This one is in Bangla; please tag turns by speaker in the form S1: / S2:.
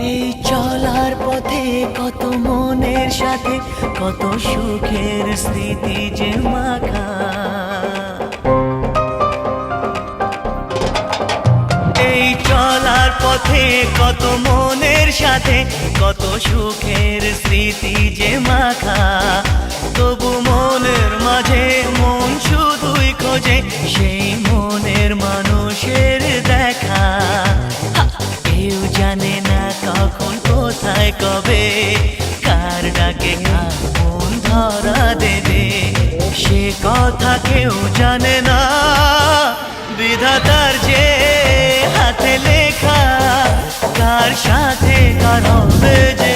S1: এই চলার পথে কত মনের সাথে কত সুখের স্মৃতি যে মাখা। এই চলার পথে কত মনের সাথে কত সুখের স্মৃতি যে মাখা। তবু মনের মাঝে মন শুধুই খোঁজে সেই মনের মানুষের দেখা। কেউ জানে না কখন কোথায় কবে কার ডাকে কার মন ধরা দেবে, সে কথা কেউ জানে না। বিধাতার যে হাতে লেখা কার সাথে কার হবে যে